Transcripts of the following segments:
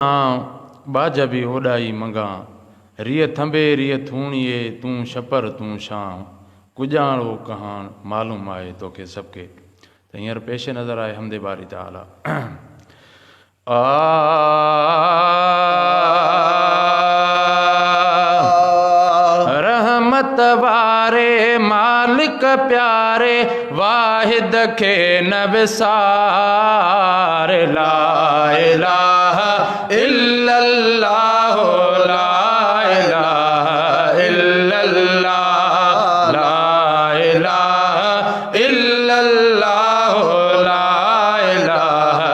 बाज भी ओडाई मंगा रिय थंबे रिय थूणिए तू छपर तू शाम कुजाणो कहाण मालूम आए तो के सबके तो हींअर पेश नज़र आए हमदे बारी ताला रहमत वारे मालिक प्यारे वाहिद के न विसार ला इलाहा इल्लल्लाह ला इलाहा इल्लल्लाह ला इलाहा इल्लल्लाह ला इलाहा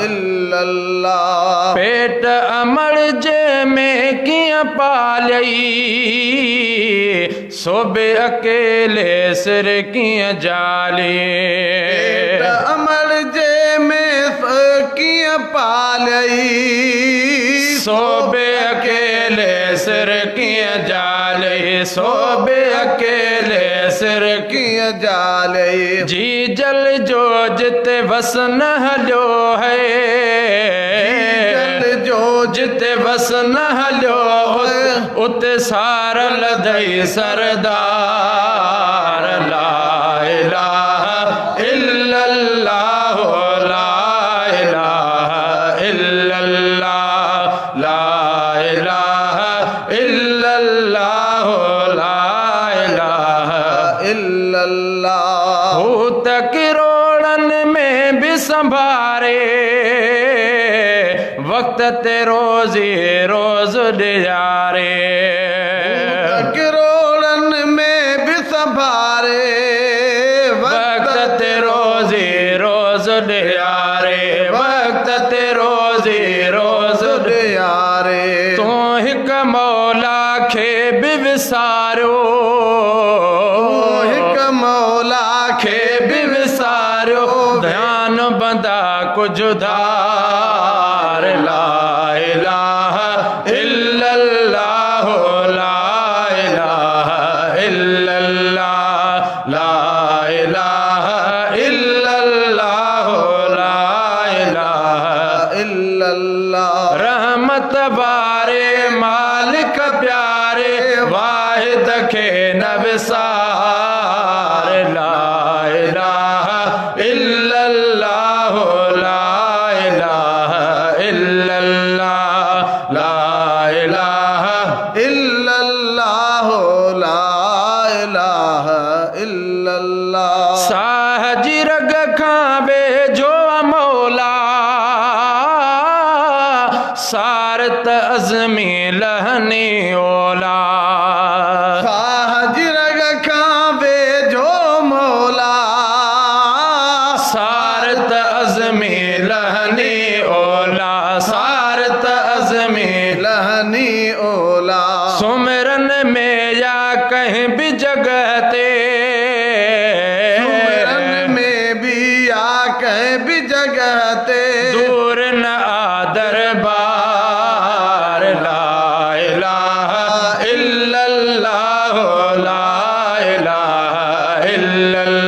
इल्लल्लाह पेट अमर जे में किया पालई सोबे अकेले सिर किया जाली अमर जे में किया पालई सोबे अकेले सिर किया जाले सोबे अकेले सिर किया जालई जी जल जो जिते वसन हलो है जल जो जिते वसन हलो उते सार लदई सरदार ला इलाहा इल्लल्लाह ला इलाहा इल्लल्लाह ला इलाहा इल्लल्लाह ला इलाहा इल्लल्लाह हो तकरोड़न में भी संभारे वक्त ते रोजी रोज डिजारे करोड़न में भी संभारे वक्त ते रोजी रोज डिजारे वक्त ते रोजी रोज यारे तो हिक मौला खे भी विसारो हिक मौला खे भी विसारो ध्यान बंदा कुछ धार ला इलाहा इल्लल्लाह ला इलाहा इल्लल्लाह ला इलाहा इल्लल्लाह ला इलाहा इल्लल्लाह रहमत वारे मालिक प्यारे वाहिद के न विसार ला इलाहा इल्लल्लाह ला इलाहा इल्लल्लाह ला इलाहा इल्लल्लाह ला इलाहा इल्लल्लाह साहजी रग खां बेजो मौला सारत अज़मी लहनी ओला साहजी रग खां बेजो मौला सारत अज़मी लहनी ओला सारत अज़मी लहनी ओला सुमिरन में या कहीं भी जगह ते सुमिरन में भी या कहीं भी जगह ते दूर न आदर बार ला इलाहा इल्लल्लाह ला इलाहा इल्लल्लाह